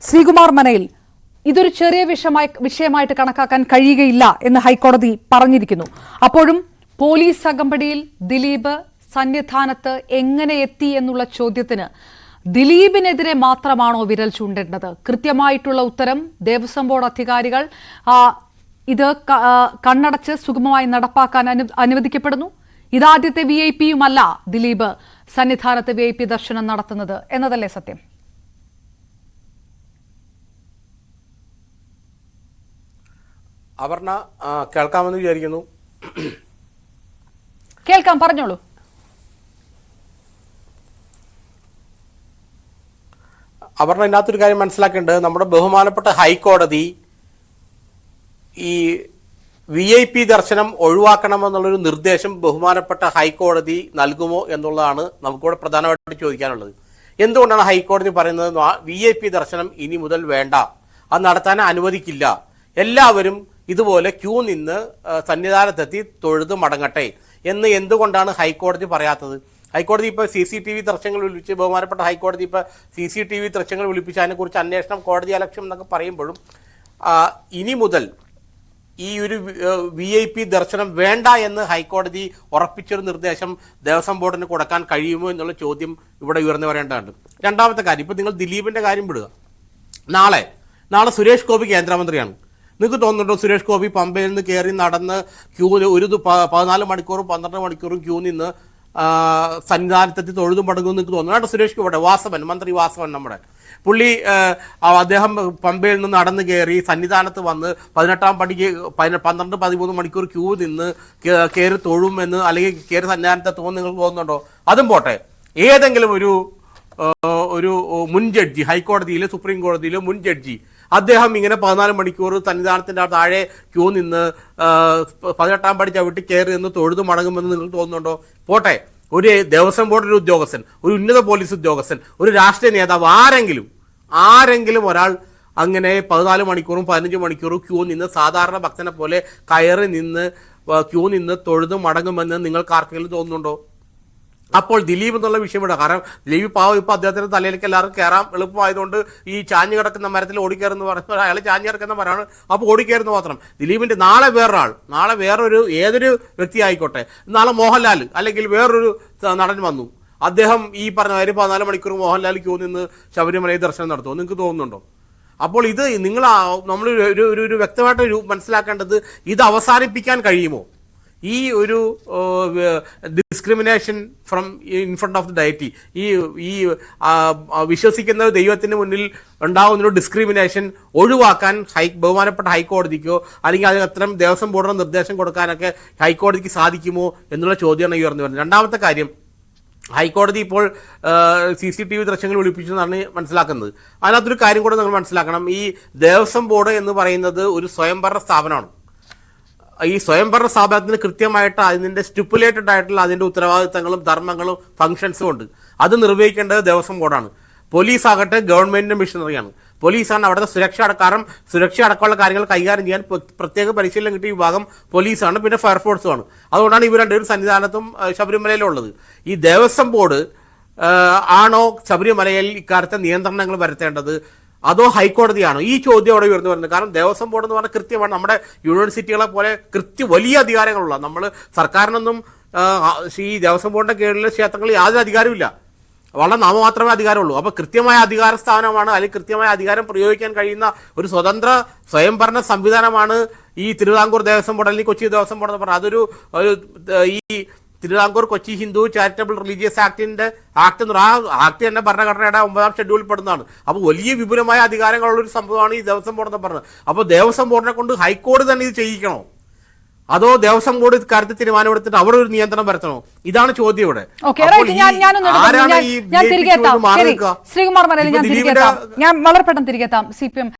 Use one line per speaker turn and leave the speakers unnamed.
ശ്രീകുമാർ മനയിൽ ഇതൊരു ചെറിയ വിഷയമായിട്ട് കണക്കാക്കാൻ കഴിയുകയില്ല എന്ന് ഹൈക്കോടതി പറഞ്ഞിരിക്കുന്നു. അപ്പോഴും പോലീസ് അകമ്പടിയിൽ ദിലീപ് സന്നിധാനത്ത് എങ്ങനെ എത്തി എന്നുള്ള ചോദ്യത്തിന് ദിലീപിനെതിരെ മാത്രമാണോ വിരൽ ചൂണ്ടേണ്ടത്? കൃത്യമായിട്ടുള്ള ഉത്തരം ദേവസ്വം ബോർഡ് അധികാരികൾ ഇത് കണ്ണടച്ച് സുഗമമായി നടപ്പാക്കാൻ അനുവദിക്കപ്പെടുന്നു. ഇതാദ്യത്തെ വിഐപിയുമല്ല ദിലീപ് സന്നിധാനത്ത് വിഐപി ദർശനം നടത്തുന്നത് എന്നതല്ലേ സത്യം?
അപർണ, കേൾക്കാമെന്ന് വിചാരിക്കുന്നു.
കേൾക്കാം, പറഞ്ഞോളൂ.
അപർണ, ഇതിനകത്തൊരു കാര്യം മനസ്സിലാക്കേണ്ടത്, നമ്മുടെ ബഹുമാനപ്പെട്ട ഹൈക്കോടതി ഈ VIP ദർശനം ഒഴിവാക്കണമെന്നുള്ളൊരു നിർദ്ദേശം ബഹുമാനപ്പെട്ട ഹൈക്കോടതി നൽകുമോ എന്നുള്ളതാണ് നമുക്കിവിടെ പ്രധാനമായിട്ട് ചോദിക്കാനുള്ളത്. എന്തുകൊണ്ടാണ് ഹൈക്കോടതി പറയുന്നത് VIP ദർശനം ഇനി മുതൽ വേണ്ട, അത് നടത്താൻ അനുവദിക്കില്ല, എല്ലാവരും ഇതുപോലെ ക്യൂ നിന്ന് സന്നിധാനത്തെത്തി തൊഴുത് മടങ്ങട്ടെ എന്ന് എന്തുകൊണ്ടാണ് ഹൈക്കോടതി പറയാത്തത്? ഹൈക്കോടതി ഇപ്പോൾ CCTV ദൃശ്യങ്ങൾ വിളിപ്പിച്ച്, ബഹുമാനപ്പെട്ട ഹൈക്കോടതി ഇപ്പോൾ CCTV ദൃശ്യങ്ങൾ വിളിപ്പിച്ച് അതിനെക്കുറിച്ച് അന്വേഷണം കോടതി അലക്ഷ്യം എന്നൊക്കെ പറയുമ്പോഴും ഇനി മുതൽ ഈ ഒരു VIP ദർശനം വേണ്ട എന്ന് ഹൈക്കോടതി ഉറപ്പിച്ചൊരു നിർദ്ദേശം ദേവസ്വം ബോർഡിന് കൊടുക്കാൻ കഴിയുമോ എന്നുള്ള ചോദ്യം ഇവിടെ ഉയർന്നു വരേണ്ടതുണ്ട്. രണ്ടാമത്തെ കാര്യം, ഇപ്പോൾ നിങ്ങൾ ദിലീപിൻ്റെ കാര്യം വിടുക. നാളെ സുരേഷ് ഗോപി കേന്ദ്രമന്ത്രിയാണ്. നിങ്ങൾക്ക് തോന്നുന്നുണ്ടോ സുരേഷ് ഗോപി പമ്പയിൽ നിന്ന് കയറി നടന്ന് ക്യൂ 14 മണിക്കൂറും 12 മണിക്കൂറും ക്യൂ നിന്ന് സന്നിധാനത്തെത്തി തൊഴുതും മടങ്ങുമെന്ന് നിങ്ങൾക്ക് തോന്നുന്നു? സുരേഷ് ഗോപി വാസവൻ, മന്ത്രി വാസവൻ, നമ്മുടെ പുള്ളി അദ്ദേഹം പമ്പയിൽ നിന്ന് നടന്നു കയറി സന്നിധാനത്ത് വന്ന് 18-ാം പടിക്ക് 12-13 മണിക്കൂർ ക്യൂ നിന്ന് കയറി തൊഴുമെന്ന് അല്ലെങ്കിൽ കയറി സന്നിധാനത്തെ നിങ്ങൾക്ക് തോന്നുന്നുണ്ടോ? അതും പോട്ടെ, ഏതെങ്കിലും ഒരു മുൻ ജഡ്ജി, ഹൈക്കോടതിയിലെ സുപ്രീം കോടതിയിലെ മുൻ ജഡ്ജി, അദ്ദേഹം ഇങ്ങനെ 14 മണിക്കൂർ സന്നിധാനത്തിൻ്റെ താഴെ ക്യൂ നിന്ന് 18-ാം പടി ചവിട്ടി കയറി നിന്ന് തൊഴുതു മടങ്ങുമെന്ന് നിങ്ങൾക്ക് തോന്നുന്നുണ്ടോ? പോട്ടെ, ഒരു ദേവസ്വം ബോർഡ് ഒരു ഉദ്യോഗസ്ഥൻ, ഒരു ഉന്നത പോലീസ് ഉദ്യോഗസ്ഥൻ, ഒരു രാഷ്ട്രീയ നേതാവ്, ആരെങ്കിലും ഒരാൾ അങ്ങനെ 14 മണിക്കൂറും 15 മണിക്കൂറും ക്യൂ നിന്ന് സാധാരണ ഭക്തനെ പോലെ കയറി നിന്ന് ക്യൂ നിന്ന് തൊഴുതു മടങ്ങുമെന്ന് നിങ്ങൾക്ക് ആർക്കെങ്കിലും തോന്നുന്നുണ്ടോ? അപ്പോൾ ദിലീപ് എന്നുള്ള വിഷയം വിടാം. കാരണം ദിലീപ് പാവം ഇപ്പോൾ അദ്ദേഹത്തിന്റെ തലയിലേക്ക് എല്ലാവർക്കും കയറാൻ എളുപ്പമായതുകൊണ്ട് ഈ ചാഞ്ഞു കിടക്കുന്ന മരത്തിൽ ഓടിക്കയറുന്ന പറയുന്നത് അയാൾ ചാഞ്ഞു കിടക്കുന്ന മരമാണ്, അപ്പോൾ ഓടിക്കയറുന്ന മാത്രം. ദിലീപിന്റെ നാളെ വേറൊരു ഏതൊരു വ്യക്തി ആയിക്കോട്ടെ, നാളെ മോഹൻലാൽ അല്ലെങ്കിൽ വേറൊരു നടൻ വന്നു, അദ്ദേഹം ഈ പറഞ്ഞ 14 മണിക്കൂർ മോഹൻലാൽ ക്യൂ നിന്ന് ശബരിമലയിൽ ദർശനം നടത്തുമോ? നിങ്ങൾക്ക് തോന്നുന്നുണ്ടോ? അപ്പോൾ ഇത് നമ്മൾ ഒരു വ്യക്തമായിട്ട് മനസ്സിലാക്കേണ്ടത്, ഇത് അവസാനിപ്പിക്കാൻ കഴിയുമോ? ഈ ഒരു discrimination from in front of the deity, ഈ വിശ്വസിക്കുന്ന ദൈവത്തിന് മുന്നിൽ ഉണ്ടാകുന്നൊരു ഡിസ്ക്രിമിനേഷൻ ഒഴിവാക്കാൻ ബഹുമാനപ്പെട്ട ഹൈക്കോടതിക്കോ അല്ലെങ്കിൽ അതിന് അത്തരം ദേവസ്വം ബോർഡിന് നിർദ്ദേശം കൊടുക്കാനൊക്കെ ഹൈക്കോടതിക്ക് സാധിക്കുമോ എന്നുള്ള ചോദ്യമാണ് ഉയർന്നു വരുന്നത്. രണ്ടാമത്തെ കാര്യം, ഹൈക്കോടതി ഇപ്പോൾ CCTV ദൃശ്യങ്ങൾ വിളിപ്പിച്ചെന്നാണ് മനസ്സിലാക്കുന്നത്. അതിനകത്തൊരു കാര്യം കൂടെ നിങ്ങൾ മനസ്സിലാക്കണം. ഈ ദേവസ്വം ബോർഡ് എന്ന് പറയുന്നത് ഒരു സ്വയംഭരണ സ്ഥാപനമാണ്. ഈ സ്വയംഭരണ സ്ഥാപനത്തിന് കൃത്യമായിട്ട് അതിൻ്റെ സ്റ്റിപ്പുലേറ്റഡ് ആയിട്ടുള്ള അതിൻ്റെ ഉത്തരവാദിത്തങ്ങളും ധർമ്മങ്ങളും ഫംഗ്ഷൻസും ഉണ്ട്. അത് നിർവഹിക്കേണ്ടത് ദേവസ്വം ബോർഡാണ്. പോലീസ് ആകട്ടെ ഗവൺമെന്റിന്റെ മിഷനറിയാണ്. പോലീസാണ് അവിടുത്തെ സുരക്ഷ അടക്കമുള്ള കാര്യങ്ങൾ കൈകാര്യം ചെയ്യാൻ പ്രത്യേക പരിശീലനം കിട്ടിയ വിഭാഗം പോലീസാണ്, പിന്നെ ഫയർഫോഴ്സുമാണ്. അതുകൊണ്ടാണ് ഇവർ രണ്ടുപേരും സന്നിധാനത്തും ശബരിമലയിലുള്ളത്. ഈ ദേവസ്വം ബോർഡ് ആണോ ശബരിമലയിൽ ഇക്കാര്യത്തെ നിയന്ത്രണങ്ങൾ വരുത്തേണ്ടത്, അതോ ഹൈക്കോടതിയാണോ? ഈ ചോദ്യം അവിടെ ഉയർന്നു വരുന്നത്. കാരണം ദേവസ്വം ബോർഡ് എന്ന് പറഞ്ഞാൽ കൃത്യമാണ് നമ്മുടെ യൂണിവേഴ്സിറ്റികളെ പോലെ വലിയ അധികാരങ്ങളുള്ള, നമ്മൾ സർക്കാരിനൊന്നും ഈ ദേവസ്വം ബോർഡിന്റെ കീഴിലെ ക്ഷേത്രങ്ങളിൽ യാതൊരു അധികാരമില്ല, വളരെ നാമമാത്രമേ അധികാരമുള്ളൂ. അപ്പോൾ കൃത്യമായ അധികാര സ്ഥാനമാണ്, അല്ലെങ്കിൽ കൃത്യമായ അധികാരം പ്രയോഗിക്കാൻ കഴിയുന്ന ഒരു സ്വതന്ത്ര സ്വയംഭരണ സംവിധാനമാണ് ഈ തിരുവിതാംകൂർ ദേവസ്വം ബോർഡ് അല്ലെങ്കിൽ കൊച്ചി ദേവസ്വം ബോർഡ് എന്ന് പറഞ്ഞാൽ. അതൊരു ഈ Thiruvithamkoor Kochi Hindu charitable religious act തന്നെ ഭരണഘടനയുടെ 9-ാം ഷെഡ്യൂളിൽ പെടുന്നതാണ്. അപ്പോൾ വലിയ വിപുലമായ അധികാരങ്ങളുള്ളൊരു സംഭവമാണ് ഈ ദേവസ്വം ബോർഡ് എന്ന് പറഞ്ഞത്. അപ്പോൾ ദേവസ്വം ബോർഡിനെ കൊണ്ട് ഹൈക്കോടതി തന്നെ ഇത് ചെയ്യിക്കണോ, അതോ ദേവസ്വം ബോർഡ് കാര്യത്തിൽ തീരുമാനമെടുത്തിട്ട് അവർ ഒരു നിയന്ത്രണം വരുത്തണോ? ഇതാണ് ചോദ്യം ഇവിടെ.
ശ്രീകുമാർ മനയിൽ ഞാൻ വളരെ പെട്ടെന്ന് തിരികെത്താം. CPM